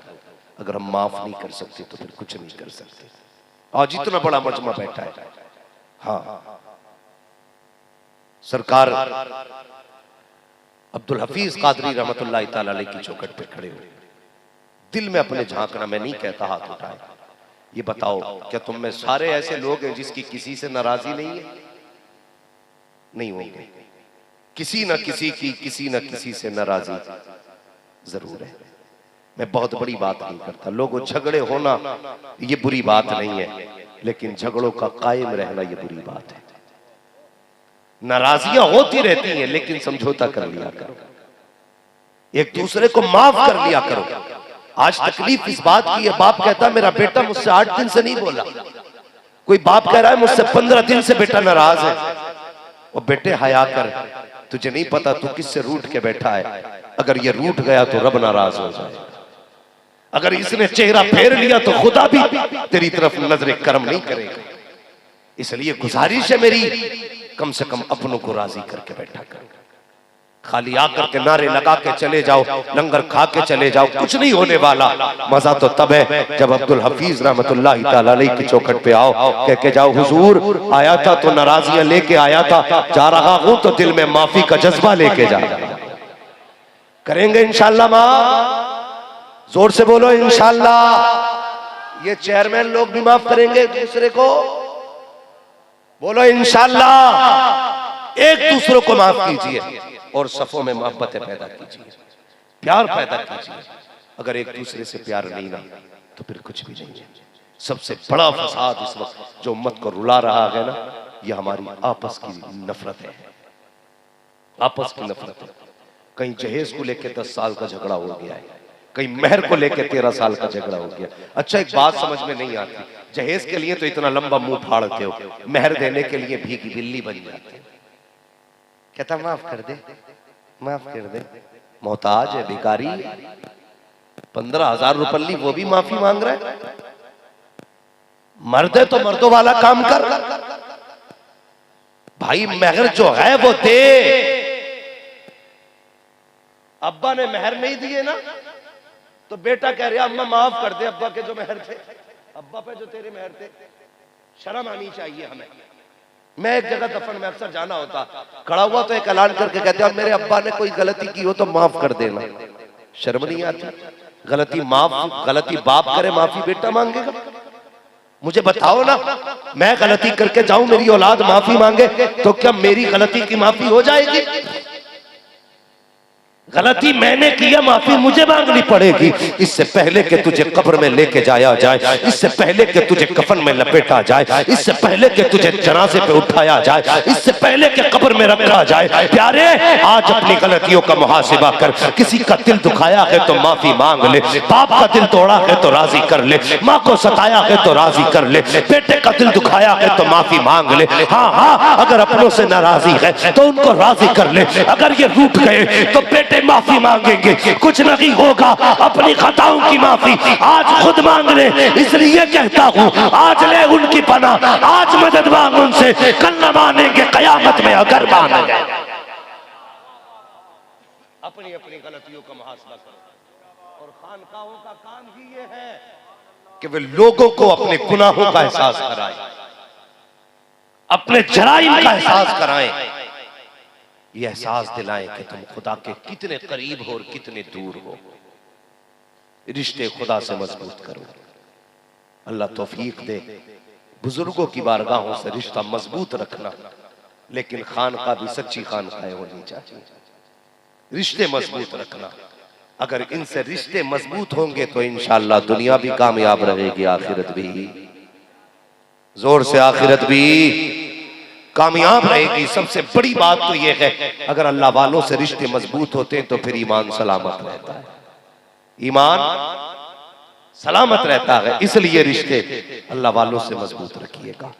अगर हम माफ नहीं कर सकते तो फिर कुछ नहीं कर सकते। आज इतना बड़ा मजमा बैठा है। हाँ सरकार अब्दुल हफीज कादरी रहमतुल्लाह तआला अलैह की चौखट पे खड़े हुए, दिल में अपने झांकना, मैं नहीं कहता हाथ उठाए, ये बताओ क्या तुम में सारे ऐसे लोग हैं जिसकी किसी से नाराजगी नहीं है? नहीं होंगे। किसी न किसी की, किसी न किसी से नाराजगी जरूर है। मैं बहुत बड़ी बात नहीं करता, लोगों झगड़े होना ये बुरी बात नहीं है, लेकिन झगड़ों का कायम रहना ये बुरी बात है। नाराजियां होती रहती हैं लेकिन समझौता कर लिया करो, एक दूसरे को माफ कर लिया करो। आज तकलीफ इस बात की है, बाप कहता है मेरा बेटा मुझसे 8 दिन से नहीं बोला, कोई बाप कह रहा है मुझसे 15 दिन से बेटा नाराज है। और बेटे हया कर, तुझे नहीं पता तू किससे रूठ के बैठा है। अगर ये रूठ गया तो रब नाराज हो जाए, अगर इसने चेहरा फेर लिया तो खुदा भी तेरी तरफ नजर करम नहीं करेगा। इसलिए गुजारिश है मेरी, कम से कम अपनों को राजी करके बैठा कर। खाली आकर के नारे लगा के चले जाओ, लंगर खा के चले जाओ, कुछ नहीं होने वाला। मजा तो तब है जब अब्दुल हफीज रहमतुल्लाह तआला अलैह की चौखट पे आओ, कह के जाओ हुजूर आया था तो नाराजियां लेके आया था, जा रहा हूं तो दिल में माफी का जज्बा लेके जा रहा। करेंगे इंशाअल्लाह मां, जोर से बोलो इंशाअल्लाह। ये चेयरमैन लोग भी माफ करेंगे एक दूसरे को, बोलो इंशाअल्लाह। एक दूसरे को माफ कीजिए और सफों में मोहब्बतें पैदा कीजिए, प्यार पैदा कीजिए। अगर एक दूसरे से प्यार नहीं ना तो फिर कुछ भी नहीं है। सबसे बड़ा फसाद इस वक्त जो उम्मत को रुला रहा है ना, ये हमारी आपस की नफरत है, आपस की नफरत है। कहीं जहेज को लेकर 10 साल का झगड़ा हो गया है, कहीं मेहर को लेकर 13 साल का झगड़ा हो गया। अच्छा एक बात समझ में नहीं आती, जहेज के लिए तो इतना लंबा मुंह फाड़ते हो, मेहर देने के लिए भीगी बिल्ली बन जाते हो। कहता माफ कर दे, माफ कर दे, मोहताज है, भिखारी, 15,000 रुपये वो भी माफी मांग रहा है। मर्द है तो मर्दों वाला काम कर भाई, मेहर जो है वो दे। अब्बा ने मेहर नहीं दिए ना तो बेटा कह रहा अम्मा माफ कर दे अब्बा के जो मेहर थे, अब्बा पे जो तेरे मेहर थे। शर्म आनी चाहिए हमें। मैं एक जगह दफन में अक्सर जाना होता, खड़ा हुआ तो एक ऐलान करके कहते अब मेरे अब्बा ने कोई गलती की हो तो माफ कर देना। शर्म नहीं आती? गलती बाप करे, माफी बेटा मांगेगा? मुझे बताओ ना, मैं गलती करके जाऊं, मेरी औलाद माफी मांगे तो क्या मेरी गलती की माफी हो जाएगी? गलती मैंने किया, माफी मुझे मांगनी पड़ेगी। इससे पहले कि तुझे कब्र में लेके जाया जाए, इससे पहले कि तुझे कफन में लपेटा जाए, इससे पहले कि तुझे जनाजे पे उठाया जाए, इससे पहले कि कब्र में रखा जाए, प्यारे आज अपनी गलतियों का मुहासिबा कर। किसी का दिल दुखाया है तो माफी मांग ले, बाप का दिल तोड़ा है तो राजी कर ले, माँ को सताया है तो राजी कर ले, बेटे का दिल दुखाया है तो माफी मांग ले। हाँ हाँ, अगर अपनों से नाराजी है तो उनको राजी कर ले। अगर ये रूठ गए तो बेटे माफी मांगेंगे, कुछ नहीं होगा, अपनी खताओं की माफी आज खुद मांग ले। इसलिए कहता हूँ आज ले उनकी पनाह, आज मदद मांग उनसे, कल न मानेंगे कयामत में अगर मान गए। अपनी अपनी गलतियों का मुहासबा करो। और खानकाहों का काम ही ये है कि वे लोगों को अपने गुनाहों का एहसास कराएं, अपने जराइम का एहसास कराएं, ये एहसास दिलाएं कि तुम खुदा के कितने करीब हो और कितने दूर हो। रिश्ते खुदा से मजबूत करो। अल्लाह तौफीक दे बुजुर्गों की बारगाहों से रिश्ता मजबूत रखना, लेकिन खानका भी सच्ची खानकाएं होनी चाहिए। रिश्ते मजबूत रखना, अगर इनसे रिश्ते मजबूत होंगे तो इंशाअल्लाह दुनिया भी कामयाब रहेगी, आखिरत भी। जोर से आखिरत भी कामयाब रहेगी। सबसे बड़ी बात तो यह है, अगर अल्लाह वालों से रिश्ते मजबूत होते हैं तो फिर ईमान सलामत रहता है, ईमान सलामत रहता है। इसलिए रिश्ते अल्लाह वालों से मजबूत रखिएगा।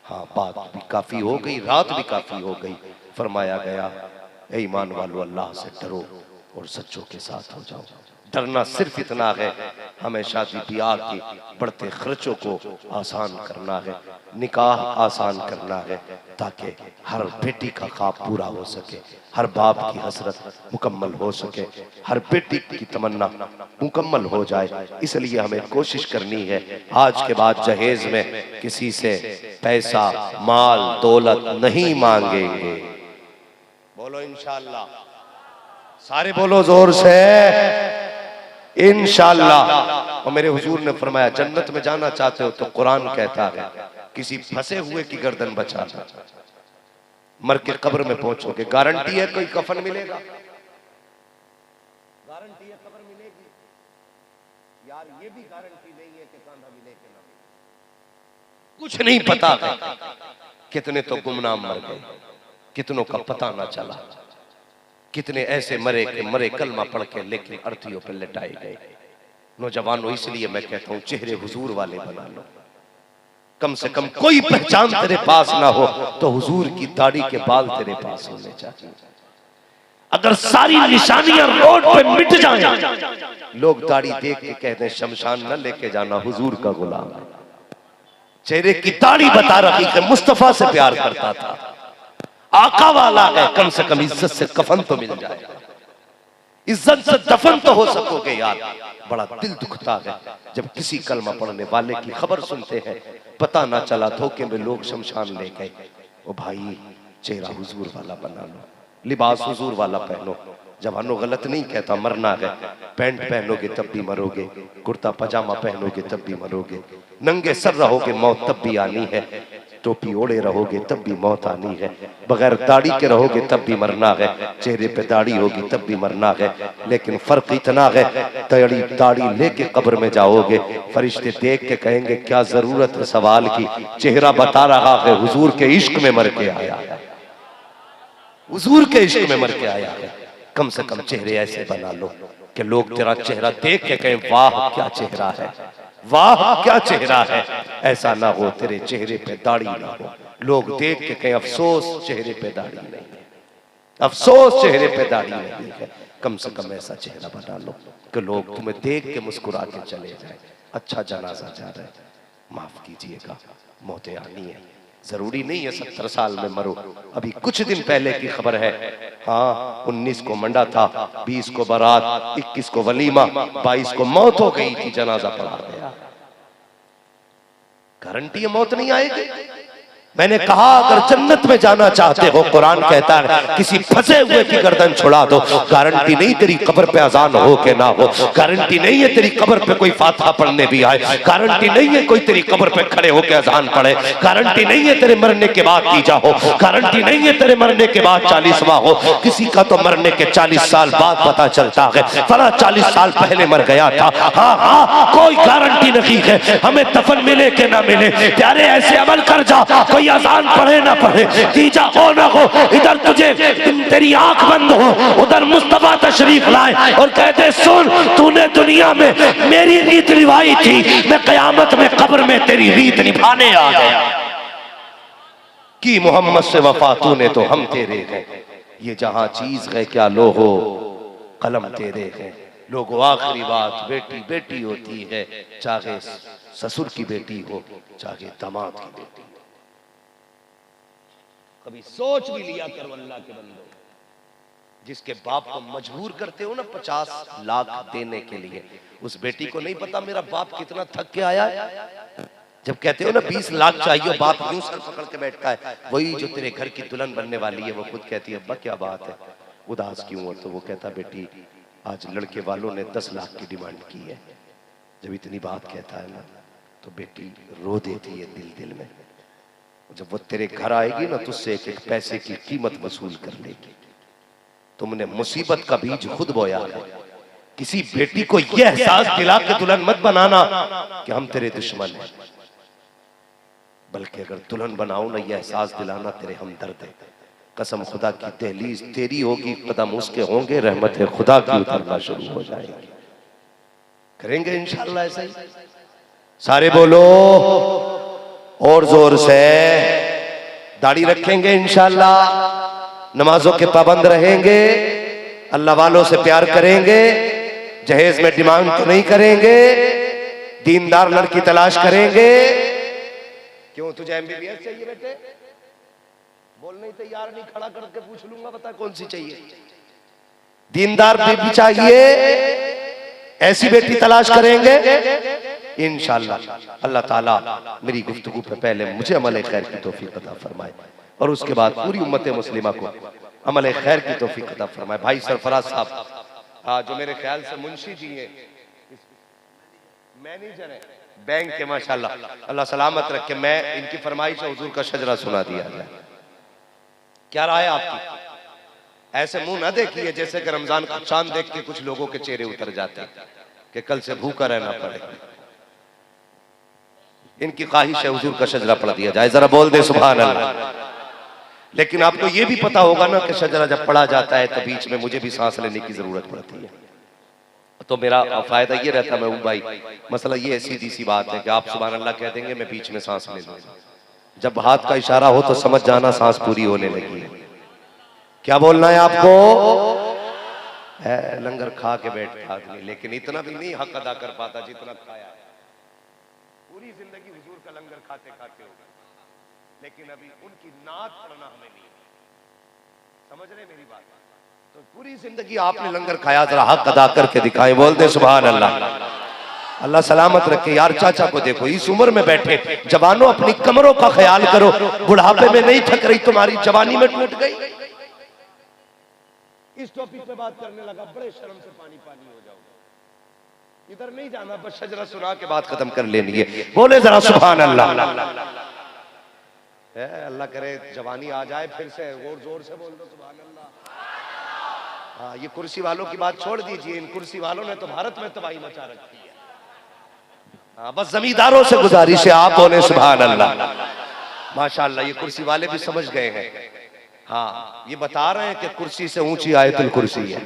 हाँ, बात भी काफी हो गई, रात भी काफी हो गई। फरमाया गया ए ईमान वालों, अल्लाह से डरो और सच्चों के साथ हो जाओ। डरना सिर्फ इतना है, हमें शादी ब्याह के बढ़ते खर्चों को आसान करना है, निकाह आसान करना है, ताकि हर बेटी का ख्वाब पूरा हो सके, हर बाप की हसरत मुकम्मल हो सके, हर बेटी की तमन्ना मुकम्मल हो जाए। इसलिए हमें कोशिश करनी है आज के बाद जहेज में किसी से पैसा माल दौलत नहीं मांगेंगे। बोलो इंशाअल्लाह, सारे बोलो जोर से इंशाअल्लाह। और मेरे हुजूर ने फरमाया जन्नत में जाना चाहते हो तो कुरान कहता है किसी फंसे हुए की गर्दन बचाना। मर के कब्र में पहुंचोगे, गारंटी है कोई कफन मिलेगा? गारंटी है कब्र मिलेगी? यार ये भी गारंटी नहीं है कि कांधा मिले कि ना मिले। कुछ नहीं पता है, कितने तो गुमनाम मर गए, कितनों का पता ना चला, कितने ऐसे मरे के मरे कलमा पढ़ के लेकिन अर्थियों पर लटाए गए। नौजवानों, इसलिए मैं कहता हूं चेहरे हुजूर वाले बना लो। कम से कम कोई पहचान तेरे पास ना हो तो हुजूर की दाढ़ी के बाल तेरे पास होने चाहिए। अगर सारी निशानियां रोड पे मिट जाएं, लोग दाढ़ी देख के कहते हैं शमशान न लेके जाना, हुजूर का गुलाम है। चेहरे की दाढ़ी बता रही है मुस्तफा से प्यार करता था, आका वाला है, कम से कम इज्जत से कफन तो मिल जाए, इज्जत से दफन तो हो सकोगे। यार बड़ा दिल दुखता है जब किसी कलमा पढ़ने वाले की खबर सुनते हैं, पता ना चला धोखे में लोग शमशान ले गए। ओ भाई, चेहरा हुजूर वाला बना लो, लिबास हुजूर वाला पहनो। जवानों, गलत नहीं कहता, मरना है। पैंट पहनोगे तब भी मरोगे, कुर्ता पजामा पहनोगे तब भी मरोगे, नंगे सर रहोगे मौत तब भी आनी है, टोपी ओढ़े रहोगे तब भी मौत आनी है, बगैर दाढ़ी के रहोगे तब भी मरना है, चेहरे पे दाढ़ी होगी तब भी मरना है। लेकिन फर्क इतना है, दाढ़ी लेके कब्र में जाओगे, फरिश्ते देख के कहेंगे क्या जरूरत है सवाल की, चेहरा बता रहा है हुजूर के इश्क में मर के आया है, हुजूर के इश्क में मर के आया है। कम से कम चेहरे ऐसे बना लो कि लोग तेरा चेहरा देख के कहें वाह क्या चेहरा है, वाह क्या चेहरा है। ऐसा ना हो तेरे चेहरे पे दाढ़ी ना हो, लोग देख के कहें अफसोस चेहरे पे दाढ़ी नहीं है, अफसोस चेहरे पे दाढ़ी नहीं है। कम से कम ऐसा चेहरा बना लो कि लोग तुम्हें देख के मुस्कुरा के चले जाए। अच्छा जनाजा जा रहा है, माफ कीजिएगा, मौतें आनी है, जरूरी नहीं है 70 साल में मरो। अभी कुछ दिन पहले की खबर है, हाँ 19 को मंडा था, 20 को बारात, 21 को वलीमा, 22 को मौत हो गई थी, जनाजा पढ़ा गया। गारंटी है मौत नहीं आएगी। मैंने कहा अगर जन्नत में जाना चाहते हो, कुरान कहता है किसी फंसे हुए की गर्दन छुड़ा दो। गारंटी नहीं तेरी कब्र पे अजान हो के ना हो, गारंटी नहीं है तेरी कब्र पे कोई फातिहा पढ़ने भी आए, गारंटी नहीं है कोई तेरी कब्र पे खड़े होके अजान पढ़े, गारंटी नहीं है तेरे मरने के बाद कीजा हो, गारंटी नहीं है तेरे मरने के बाद 40वां हो। किसी का तो मरने के 40 साल बाद पता चलता है फला 40 साल पहले मर गया था। हाँ हाँ, कोई गारंटी नहीं है हमें दफन मिले के ना मिले। प्यारे ऐसे अमल कर जा, कोई अजान पढ़े ना पढ़े, तीजा हो ना हो, इधर तुझे तेरी आंख बंद हो, उधर मुस्तफा तशरीफ लाए और कहते सुन तूने दुनिया में मेरी रीत निभाई थी, मैं कयामत में कब्र में तेरी रीत निभाने आ गया। कि मोहम्मद से वफा तूने तो हम तेरे हैं, ये जहां चीज है क्या लो हो कलम तेरे हैं। लोगों आखिरी बात बेटी बेटी होती है, चाहे ससुर की बेटी हो चाहे दामाद की बेटी। कभी सोच भी लिया करो अल्लाह के बंदो, जिसके बाप को मजबूर करते हो ना 50 लाख देने के लिए, उस बेटी को नहीं पता मेरा बाप कितना थक के आया है। जब कहते हो ना 20 लाख चाहिए, बाप यूं सर पकड़ के बैठता है, वही जो तेरे घर की दुल्हन बनने वाली है वो खुद कहती है अब्बा क्या बात है, उदास क्यों हो? तो वो कहता बेटी आज लड़के वालों ने 10 लाख की डिमांड की है। जब इतनी बात कहता है ना तो बेटी रो देती है दिल दिल में। जब वो तेरे घर आएगी ना तुझसे एक एक पैसे की कीमत वसूल कर लेगी। तुमने मुसीबत का बीज खुद बोया है। किसी बेटी को यह एहसास दिला के दुल्हन मत बनाना कि हम तेरे दुश्मन हैं, बल्कि अगर दुल्हन बनाओ ना यह एहसास दिलाना तेरे हमदर्द है। कसम खुदा की दहलीज तेरी होगी, कदम उसके होंगे, रहमत है खुदा की उतरना शुरू हो जाएगी। करेंगे इंशाअल्लाह ऐसा ही। सारे बोलो और जोर से, दाढ़ी रखेंगे इंशाअल्लाह, नमाजों के पाबंद रहेंगे, अल्लाह वालों से प्यार करेंगे, जहेज में डिमांड तो नहीं करेंगे, दीनदार लड़की तलाश करेंगे। क्यों तुझे एमबीबीएस चाहिए बेटे? बोल नहीं तैयार नहीं, खड़ा करके पूछ लूंगा, बता कौन सी चाहिए। दीनदार बेटी चाहिए, ऐसी बेटी तलाश करेंगे इंशाअल्लाह। अल्लाह ताला मेरी गुफ्तगू पे पहले मुझे अमल खैर की तौफीक अता फरमाए और उसके बाद पूरी उम्मत मुस्लिमा को अमल खैर की तौफीक अता फरमाए। भाई सरफराज साहब जो मेरे ख्याल से मुंशी जी हैं, मैनेजर है बैंक के, माशाल्लाह, अल्लाह सलामत रखे। मैं इनकी फरमाइश हुजूर का शजरा सुना दिया जाए। क्या राय है आपकी? ऐसे मुंह ना देखिए जैसे कि रमजान का चांद देख के कुछ लोगों के चेहरे उतर जाते हैं कि कल से भूखा रहना पड़े। इनकी ख्वाहिश है हुजूर का शजरा पढ़ दिया जाए, जरा बोल दे सुभान अल्लाह। लेकिन आपको यह भी पता होगा ना कि शजरा जब पढ़ा जाता है तो बीच में मुझे भी सांस लेने की जरूरत पड़ती है। तो मेरा फायदा ये रहता है महबूब भाई, मसला ये सीधी सी बात है कि आप सुभान अल्लाह कह देंगे, मैं बीच में सांस ले लूंगा। जब हाथ का इशारा हो तो समझ जाना सांस पूरी होने लगी है। क्या बोलना है आपको? है लंगर खा के बैठता आदमी, लेकिन इतना भी नहीं हक अदा कर पाता जितना खाया है। पूरी जिंदगी हुजूर का लंगर खाते खाते हो गए, लेकिन अभी उनकी नात पढ़ना हमें नहीं। समझ रहे मेरी बात? तो पूरी जिंदगी आपने लंगर खाया, जरा हक अदा करके दिखाएं, बोल दे सुभान अल्लाह। अल्लाह सलामत रखे। यार चाचा को देखो इस उम्र में बैठे, जवानों अपनी कमरों का ख्याल करो, बुढ़ापे में नहीं थक रही, तुम्हारी जवानी में टूट गई। इस टॉपिक पे बात करने लगा, बड़े शर्म से पानी पानी हो जाओगे। इधर नहीं जाना, बस शजरा सुना के बात खत्म कर लेनी है। बोले जरा सुभान अल्लाह। अल्लाह करे जवानी आ जाए फिर से, और जोर से बोल दो सुभान अल्लाह। हाँ, ये कुर्सी वालों की बात छोड़ दीजिए, इन कुर्सी वालों ने तो भारत में तबाही मचा रखी है। हाँ, बस जमींदारों से गुजारिश है आप बोले सुभान अल्लाह। माशाअल्लाह ये कुर्सी वाले भी समझ गए हैं। हाँ, ये बता रहे हैं कि कुर्सी से ऊंची आयतुल कुर्सी है।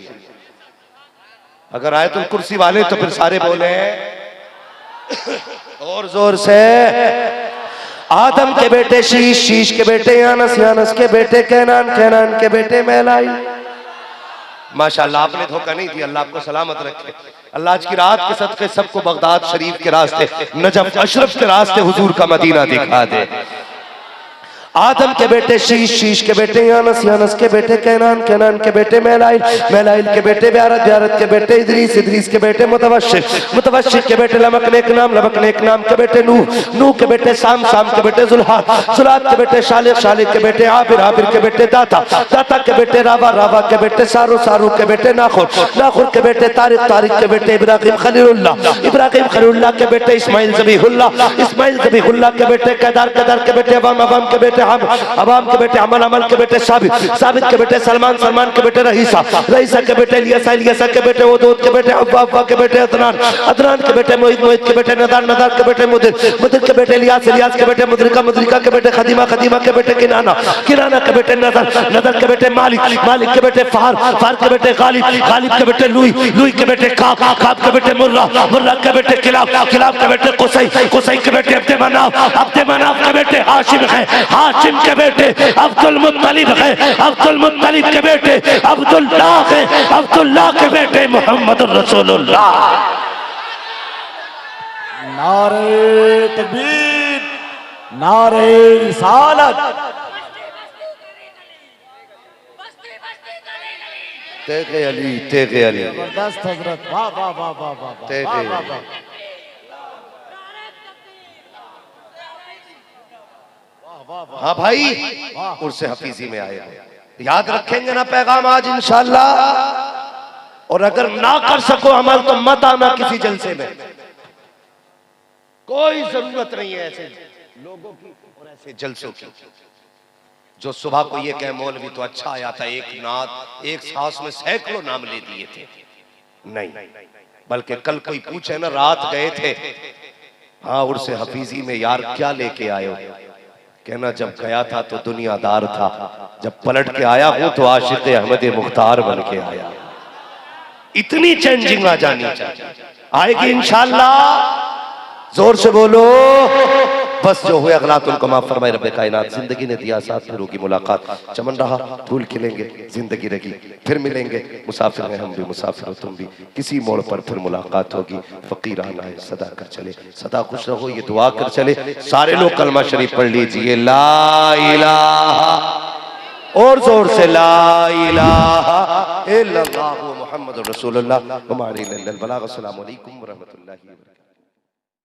अगर आयतुल कुर्सी वाले तो फिर सारे बोले और जोर से। आदम के बेटे शीश, शीश के बेटे यानस, यानस के बेटे कैनान, कैनान के बेटे मैलाई। माशाअल्लाह, आपने धोखा नहीं दिया, अल्लाह आपको सलामत रखे। अल्लाह आज की रात के सदके सबको बगदाद शरीफ के रास्ते, नजफ अशरफ के रास्ते हुजूर का मदीना दिखा दे। आदम के बेटे शीश, शीश के बेटे यानस, यानस के बेटे कैनान, कैनान के बेटे मैलाइल, मैलाइल के बेटे ब्यारत, ब्यारत के बेटे इदरीस, इदरीस के बेटे मुतवश्शिर, मुतवश्शिर के बेटे लमक नेक नाम, लमक नेक नाम के बेटे नूह, नूह के बेटे साम, साम के बेटे जुल्हाद, जुल्हाद के बेटे शालिक, शालिक के बेटे आबिर, आबिर के बेटे दाता, दाता के बेटे रावा, रावा के बेटे सारू, सारू के बेटे नाखुर, नाखुर के बेटे तारिक, तारिक के बेटे इब्राहिम खलीलुल्लाह, इब्राहिम खलीलुल्लाह के बेटे इस्माइल ज़बीहुल्लाह, इस्माइल ज़बीहुल्लाह के बेटे केदार, केदार के बेटे अवाम, अवाम के बेटे अवाम के बेटे अमल, अमल के बेटे साबित, साबित के बेटे सलमान, सलमान के बेटे रहीसा, रहीसा के बेटे इलियासा, इलियासा के बेटे उदूद के बेटे अब्बा, अब्बा के बेटे अदनान, अदनान के बेटे मोहित, मोहित के बेटे नदार, नदार के बेटे मुदिर, मुदिर के बेटे इलियास, इलियास के बेटे मुद्रिका, मुद्रिका के बेटे खदीमा, खदीमा के बेटे किनाना, किनाना के बेटे नदर, नदर के बेटे मालिक, मालिक के बेटे फार, फार के बेटे गालिब, गालिब के बेटे लुई, लुई के बेटे काब, काब के बेटे मुर्रा, मुर्रा के बेटे किलाब, किलाब के बेटे कुसै, कुसै के बेटे अब्दे मनाफ, अब्दे मनाफ के बेटे हाशिम है, हाशिम के बेटे अब्दुल मुत्तलिब है, अब्दुल मुत्तलिब के बेटे अब्दुल्लाह है, अब्दुल्लाह के बेटे मोहम्मद रसूलुल्लाह। नारे तकबीर, नारे रिसालत। तेगे अली, तेगे अली, जबरदस्त हजरत, वाह वाह वाह वाह वाह तेगे वाह वाह वाह। हाँ भाई, उर्से हफीजी में आए हैं, याद रखेंगे ना पैगाम आज इंशाअल्लाह। और अगर ना कर सको अमल तो मत आना किसी जलसे में, कोई जरूरत नहीं है ऐसे लोगों की और ऐसे जलसों की जो सुबह को ये कहे मौलवी तो अच्छा आया था, एक नात एक सांस में सैकड़ों नाम ले दिए थे। नहीं, बल्कि कल कोई पूछे ना रात गए थे, हाँ उर्से हफीजी में यार क्या लेके आए हो, कहना जब गया था तो दुनियादार था, जब पलट के आया हूं तो आशिक अहमद मुख्तार बन के आया। इतनी चेंजिंग आ जानी चाहिए, आएगी इंशाअल्लाह। जोर से बोलो। बस जो हुए अगलात उनको माफ फरमाए रब्बे कायनात। जिंदगी ने दिया साथ, फिर होगी मुलाकात, चमन रहा फूल खिलेंगे, जिंदगी रही फिर मिलेंगे, मुसाफिर हैं हम भी, मुसाफिर हो तुम भी, किसी मोड़ पर फिर मुलाकात होगी। फकीराना है सदा कर चले, सदा खुश रहो ये दुआ कर चले। सारे लोग कलमा शरीफ पढ़ लीजिए, ला इलाहा, और जोर से ला इलाहा इल्लल्लाहु मुहम्मदुर रसूलुल्लाह। अस्सलामु अलैकुम व रहमतुल्लाहि व बरकातहू।